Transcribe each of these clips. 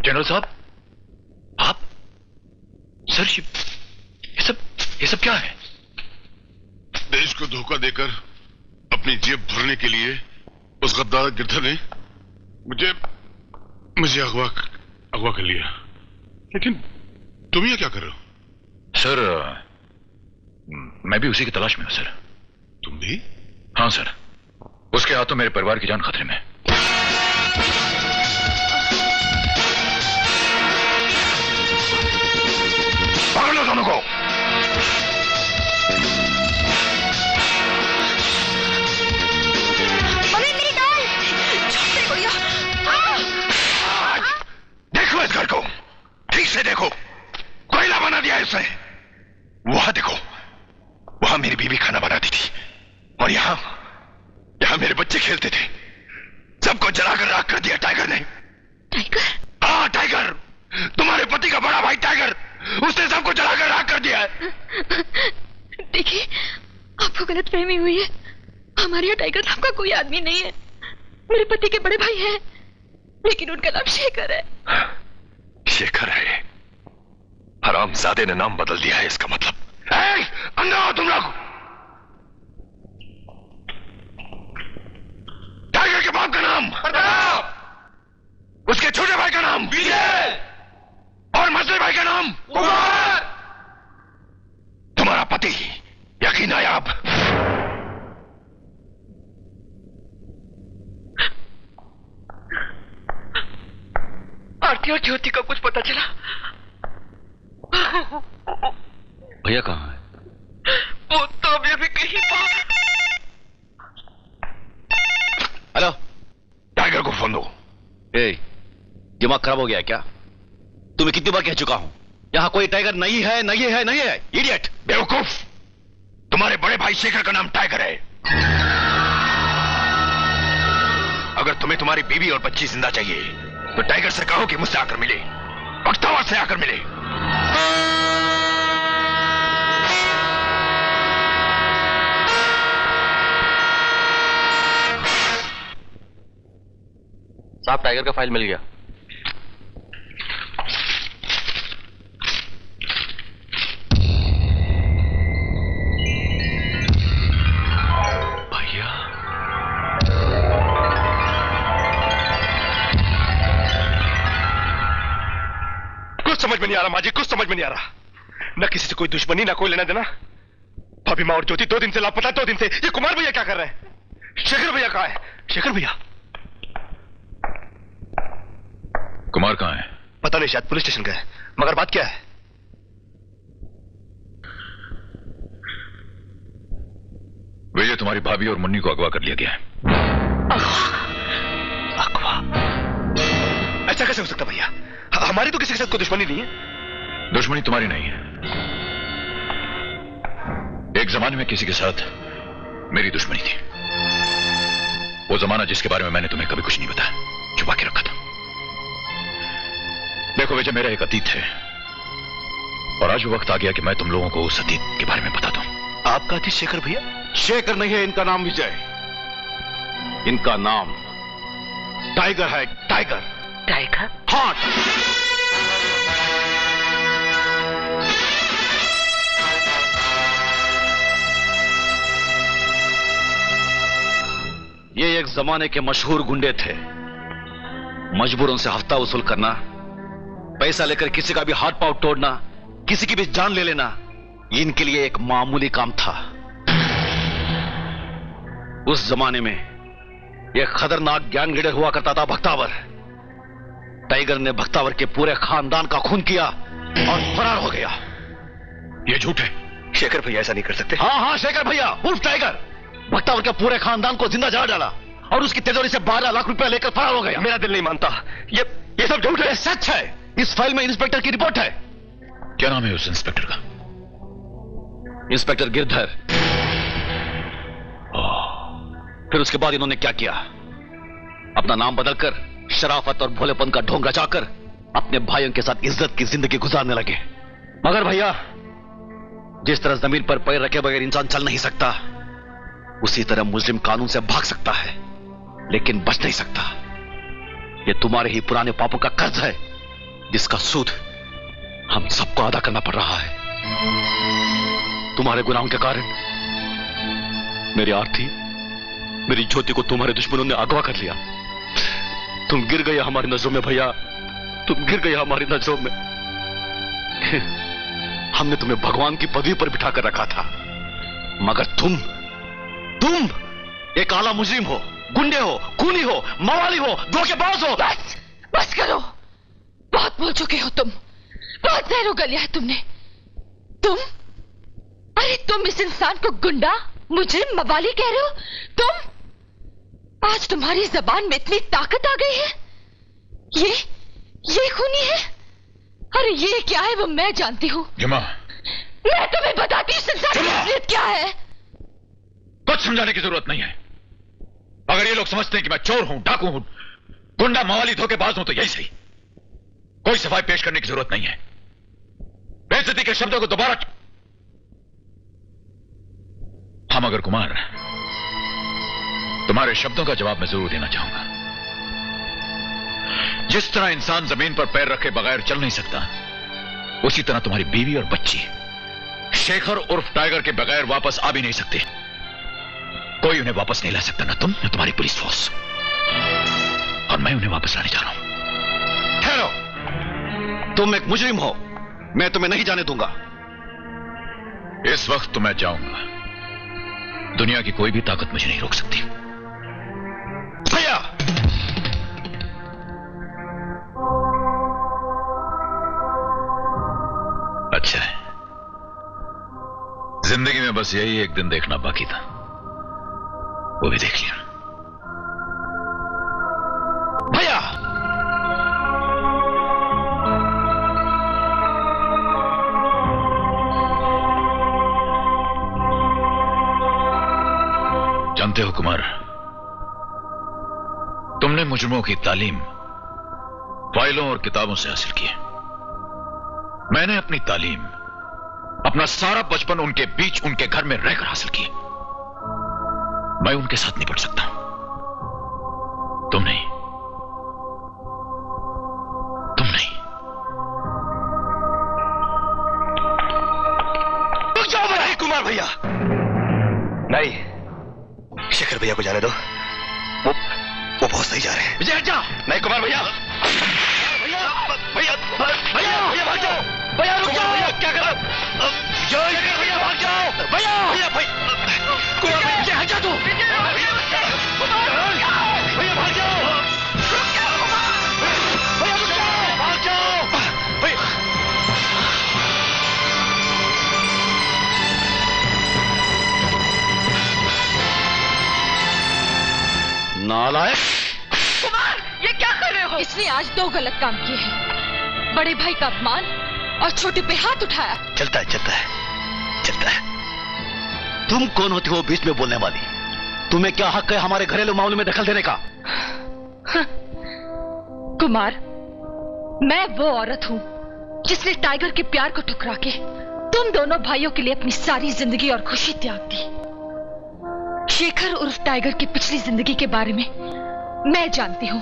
General साहब, आप sir ये सब क्या है? देश को धोखा देकर अपनी जेब भरने के लिए उस गद्दार गिरधर ने मुझे अगवा कर लिया। लेकिन तुम ये क्या कर रहे हो? सर, मैं भी उसी की तलाश में हूं सर। तुम भी? हाँ सर, उसके हाथों मेरे परिवार की जान खतरे में। पकड़ लो दोनों को। मेरी दाल! छोड़ दे भैया। देखो इस घर को, ठीक से देखो, कोयला बना दिया है उसने। वहां देखो, वहां मेरी बीवी खाना बनाती थी और यहाँ मेरे बच्चे खेलते थे। सबको जलाकर राख कर दिया टाइगर ने। टाइगर? हाँ टाइगर, तुम्हारे पति का बड़ा भाई टाइगर, उसने सबको जलाकर राख कर दिया है। देखिए, आपको गलतफहमी हुई है। हमारे यहाँ टाइगर नाम का कोई आदमी नहीं है। मेरे पति के बड़े भाई हैं, लेकिन उनका नाम शेखर है। शेखर है? हरामजादे ने नाम बदल दिया है इसका मतलब। अंदर आओ तुम लोग। टाइगर के बाप का नाम प्रताप, उसके छोटे भाई का नाम विजय और मसले भाई का नाम कुमार। तुम्हारा पति यकीन नायाब। आरती और ज्योति को कुछ पता चला? भैया कहाँ है? वो तो अभी कहीं बाहर। हेलो, टाइगर को फोन दो। दिमाग खराब हो गया है क्या? तुम्हें कितनी बार कह चुका हूं, यहां कोई टाइगर नहीं है, नहीं है, नहीं है। इडियट, बेवकूफ, तुम्हारे बड़े भाई शेखर का नाम टाइगर है। अगर तुम्हें तुम्हारी बीवी और बच्ची जिंदा चाहिए तो टाइगर से कहो कि मुझसे आकर मिले, बख्तावर से आकर मिले। साहब, टाइगर का फाइल मिल गया। भैया, कुछ समझ में नहीं आ रहा माँ जी, कुछ समझ में नहीं आ रहा। न किसी से कोई दुश्मनी, ना कोई लेना देना। भाभी माँ और ज्योति 2 दिन से लापता, 2 दिन से। ये कुमार भैया क्या कर रहे हैं? शेखर भैया कहाँ है? शेखर भैया? कुमार कहाँ है? पता नहीं, शायद पुलिस स्टेशन गए। मगर बात क्या है? विजय, तुम्हारी भाभी और मुन्नी को अगवा कर लिया गया है। अगवा? ऐसा कैसे हो सकता भैया? हमारी तो किसी के साथ कोई दुश्मनी नहीं है। दुश्मनी तुम्हारी नहीं है, एक जमाने में किसी के साथ मेरी दुश्मनी थी। वो जमाना जिसके बारे में मैंने तुम्हें कभी कुछ नहीं बताया, छुपा के रखा था। देखो विजय, मेरा एक अतीत है और आज वो वक्त आ गया कि मैं तुम लोगों को उस अतीत के बारे में बता दूं। आपका अतीत शेखर भैया? शेखर नहीं है, इनका नाम विजय। इनका नाम टाइगर है। टाइगर? टाइगर? हाँ। ये एक जमाने के मशहूर गुंडे थे। मजबूरों से हफ्ता वसूल करना, पैसा लेकर किसी का भी हाथ पांव तोड़ना, किसी की भी जान ले लेना, इनके लिए एक मामूली काम था। उस जमाने में एक खतरनाक गैंगलीडर हुआ करता था, भक्तावर। टाइगर ने भक्तावर के पूरे खानदान का खून किया और फरार हो गया। ये झूठ है। शेखर भैया ऐसा नहीं कर सकते। हाँ, शेखर भैया उर्फ टाइगर भक्तावर के पूरे खानदान को जिंदा जला डाला और उसकी तिजोरी से 12 लाख रुपया लेकर फरार हो गया। मेरा दिल नहीं मानता, ये सब झूठ है। सच है। इस फाइल में इंस्पेक्टर की रिपोर्ट है। क्या नाम है उस इंस्पेक्टर का? इंस्पेक्टर गिरधर। फिर उसके बाद इन्होंने क्या किया? अपना नाम बदलकर शराफत और भोलेपन का ढोंग रचाकर अपने भाइयों के साथ इज्जत की जिंदगी गुजारने लगे। मगर भैया, जिस तरह जमीन पर पैर रखे बगैर इंसान चल नहीं सकता, उसी तरह मुजरिम कानून से भाग सकता है लेकिन बच नहीं सकता। ये तुम्हारे ही पुराने पापों का कर्ज है जिसका सूद हम सबको अदा करना पड़ रहा है। तुम्हारे गुनाहों के कारण मेरी आरती, मेरी ज्योति को तुम्हारे दुश्मनों ने अगवा कर लिया। तुम गिर गए हमारी नजरों में भैया, तुम गिर गए हमारी नजरों में। हमने तुम्हें भगवान की पदवी पर बिठा कर रखा था, मगर तुम एक आला मुजरिम हो, गुंडे हो, खूनी हो, मवाली हो, धोखेबाज हो। बस करो, बहुत बोल चुके हो तुम, बहुत जहर उगल लिया है तुमने। अरे तुम इस इंसान को गुंडा, मुजरिम, मवाली कह रहे हो? आज तुम्हारी जबान में इतनी ताकत आ गई है। ये खूनी है? अरे ये क्या है वो मैं जानती हूँ। मैं तुम्हें बताती हूँ संसार की असलियत क्या है। कुछ समझाने की जरूरत नहीं है। अगर ये लोग समझते हैं कि मैं चोर हूं, डाकू हूं, गुंडा, मवाली, धोखेबाज हूं, तो यही सही। कोई सफाई पेश करने की जरूरत नहीं है। बेइज्जती के शब्दों को दोबारा। हाँ मगर कुमार, तुम्हारे शब्दों का जवाब मैं जरूर देना चाहूंगा। जिस तरह इंसान जमीन पर पैर रखे बगैर चल नहीं सकता, उसी तरह तुम्हारी बीवी और बच्ची शेखर उर्फ टाइगर के बगैर वापस आ भी नहीं सकते। कोई उन्हें वापस नहीं ला सकता, ना तुम, ना तुम्हारी पुलिस फोर्स। और मैं उन्हें वापस लाने जा रहा हूं। ठहरो, तुम एक मुजरिम हो, मैं तुम्हें नहीं जाने दूंगा। इस वक्त तो मैं जाऊंगा। दुनिया की कोई भी ताकत मुझे नहीं रोक सकती। भैया! अच्छा है, जिंदगी में बस यही एक दिन देखना बाकी था, वो भी देख लिया। भैया! जानते हो कुमार, तुमने मुजरिमों की तालीम फाइलों और किताबों से हासिल की है। मैंने अपनी तालीम, अपना सारा बचपन उनके बीच, उनके घर में रहकर हासिल की। मैं उनके साथ निपट सकता हूं, तुम नहीं। रुक जाओ भाई। कुमार भैया नहीं, शेखर भैया को जाने दो, वो बहुत सही जा रहे हैं। विजय हट जा। नहीं कुमार भैया, भैया भाग जाओ। भैया रुक जाओ, भैया क्या कर रहे हो? भैया भाग जाओ। भैया कुमार भैया हट जा तू। भैया भाग जाओ। भैया रुक जाओ, भाग जाओ। नालायक! कुमार, ये क्या कर रहे हो? इसने आज 2 गलत काम किए हैं। बड़े भाई का अपमान और छोटे पे हाथ उठाया। चलता है। तुम कौन होती हो बीच में बोलने वाली? तुम्हें क्या हक है हमारे घरेलू मामलों में दखल देने का? कुमार, मैं वो औरत हूँ जिसने टाइगर के प्यार को ठुकरा के तुम दोनों भाइयों के लिए अपनी सारी जिंदगी और खुशी त्याग दी। शेखर उर्फ टाइगर की पिछली जिंदगी के बारे में मैं जानती हूँ।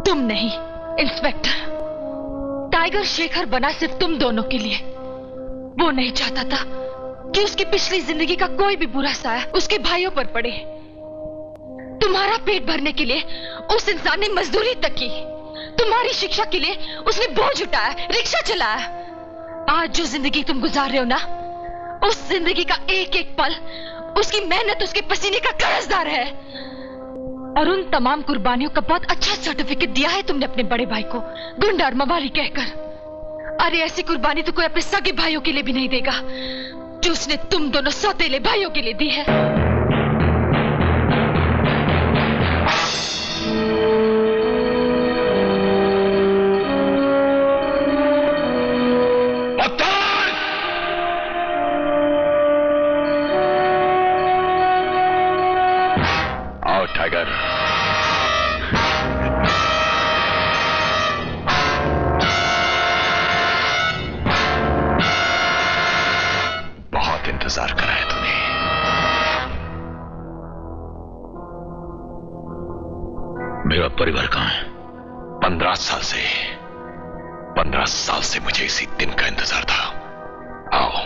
तुम नहीं इंस्पेक्टर। टाइगर शेखर बना सिर्फ तुम दोनों के लिए। वो नहीं चाहता था कि उसकी पिछली जिंदगी का कोई भी बुरा साया उसके भाइयों पर पड़े। तुम्हारा पेट भरने के लिए उस इंसान ने मजदूरी तक की। तुम्हारी शिक्षा के लिए उसने बोझ उठाया, रिक्शा चलाया। आज जो जिंदगी तुम गुजार रहे हो ना, उस जिंदगी का एक एक पल उसकी मेहनत, उसके पसीने का कर्जदार है। और उन तमाम कुर्बानियों का बहुत अच्छा सर्टिफिकेट दिया है तुमने अपने बड़े भाई को, गुंडा और मवाली कहकर। अरे ऐसी कुर्बानी तो कोई अपने सगे भाइयों के लिए भी नहीं देगा जो उसने तुम दोनों सौतेले भाइयों के लिए दी है। आओ टाइगर। बहुत इंतजार करा है तूने। मेरा परिवार कहां है? 15 साल से 15 साल से मुझे इसी दिन का इंतजार था। आओ।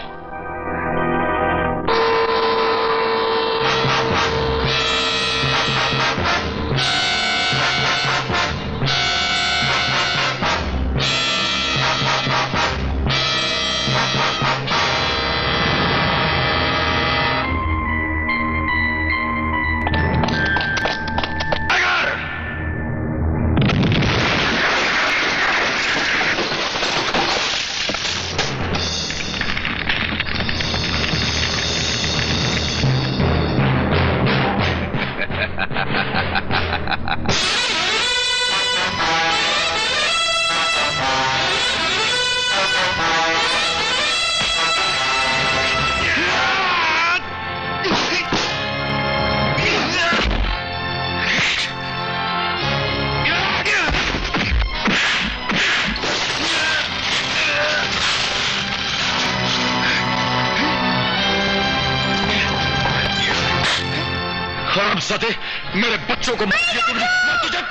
हरामजादे, मेरे बच्चों को मार दिया तूने। मैं तुझे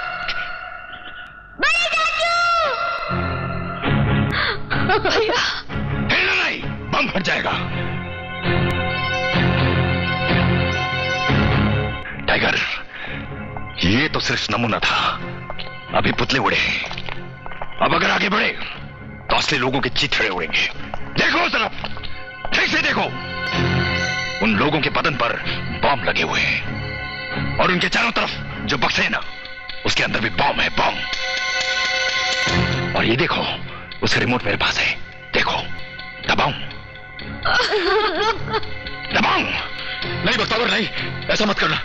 भैया हिलना नहीं, बम फट जाएगा। टाइगर, ये तो सिर्फ नमूना था, अभी पुतले उड़े। अब अगर आगे बढ़े तो असली लोगों के चिथड़े उड़ेंगे। देखो उस तरफ, ठीक से देखो। उन लोगों के बदन पर बम लगे हुए हैं और उनके चारों तरफ जो बक्से है ना, उसके अंदर भी बम है, बम। और ये देखो, उसका रिमोट मेरे पास है, देखो। दबाऊं? दबाऊं? नहीं बख्तावर, नहीं, ऐसा मत करना।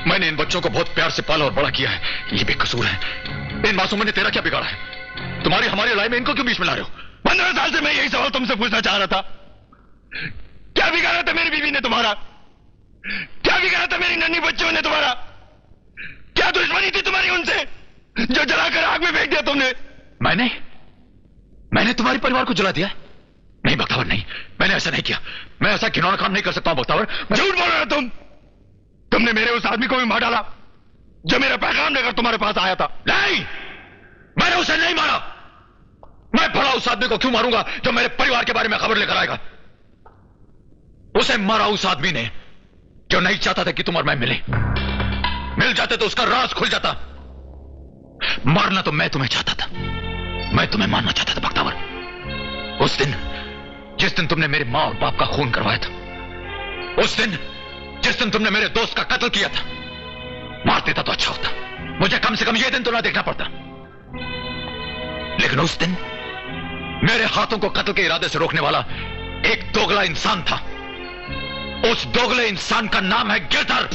मैंने इन बच्चों को बहुत प्यार से पाला और बड़ा किया है, ये बेकसूर है। इन मासूमों ने तेरा क्या बिगाड़ा है? तुम्हारी हमारी लड़ाई में इनको क्यों बीच में ला रहे हो? 15 साल से मैं यही सवाल तुमसे पूछना चाह रहा था। क्या बिगाड़ा था मेरी बीवी ने तुम्हारा? क्या बिगाड़ा था मेरी नन्ही बच्चों ने तुम्हारा? क्या दुश्मनी थी तुम्हारी उनसे जो जलाकर आग में फेंक दिया तुमने? मैंने तुम्हारे परिवार को जला दिया? नहीं बख्तावर, नहीं, मैंने ऐसा नहीं किया। मैं ऐसा घिनौना काम नहीं कर सकता हूं बख्तावर। झूठ बोल रहे हो तुम। तुमने मेरे उस आदमी को भी मार डाला जो मेरा पैगाम लेकर तुम्हारे पास आया था। नहीं, मैंने उसे नहीं मारा। मैं भला उस आदमी को क्यों मारूंगा जो मेरे परिवार के बारे में खबर लेकर आएगा? उसे मारा उस आदमी ने जो नहीं चाहता था कि तुम और मैं मिल जाते तो उसका राज खुल जाता। मारना तो मैं तुम्हें चाहता था, मैं तुम्हें मारना चाहता था बख्तावर। उस दिन, जिस दिन तुमने मेरे मां और बाप का खून करवाया था, उस दिन जिस दिन तुमने मेरे दोस्त का कत्ल किया था, मार देता तो अच्छा होता, मुझे कम से कम यह दिन तो ना देखना पड़ता। लेकिन उस दिन मेरे हाथों को कत्ल के इरादे से रोकने वाला एक दोगला इंसान था। उस दोगले इंसान का नाम है गिरधर।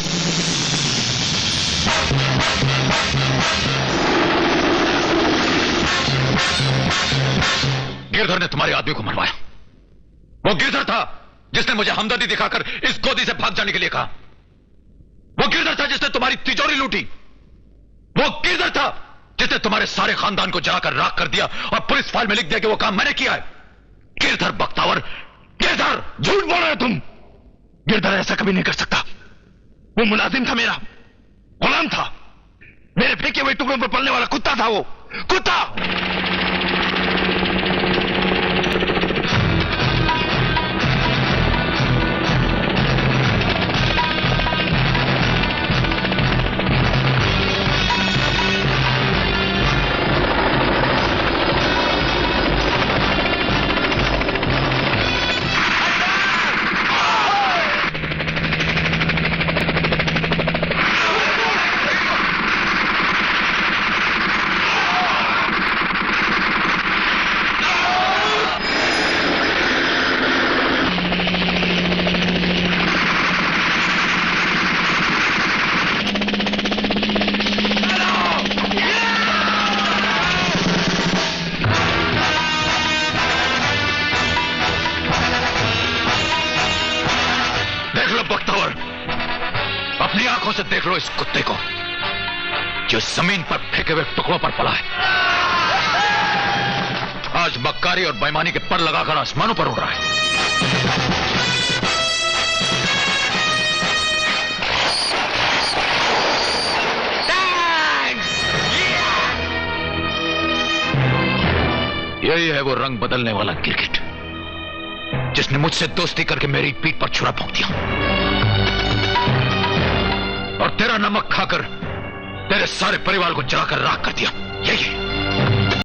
गिरधर ने तुम्हारे आदमी को मरवाया। वो गिरधर था जिसने मुझे हमदर्दी दिखाकर इस गोदी से भाग जाने के लिए कहा। वो गिरधर था जिसने तुम्हारी तिजोरी लूटी। वो गिरधर था जिसने तुम्हारे सारे खानदान को जलाकर राख कर दिया और पुलिस फाइल में लिख दिया कि वो काम मैंने किया है। गिरधर बख्तावर, गिरधर। झूठ बोल रहे हो तुम। गिरधर ऐसा कभी नहीं कर सकता। वो मुलाजिम था मेरा, गुलाम था, मेरे फेंके हुए टुकड़ों पर पलने वाला कुत्ता था। वो कुत्ता। से देख लो इस कुत्ते को जो जमीन पर फेंके हुए टुकड़ों पर पला है। आज मक्कारी और बेईमानी के पर लगाकर आसमानों पर उड़ रहा है। यही है वो रंग बदलने वाला गिरगिट जिसने मुझसे दोस्ती करके मेरी पीठ पर छुरा भोंक दिया और तेरा नमक खाकर तेरे सारे परिवार को जलाकर राख कर दिया। यही है।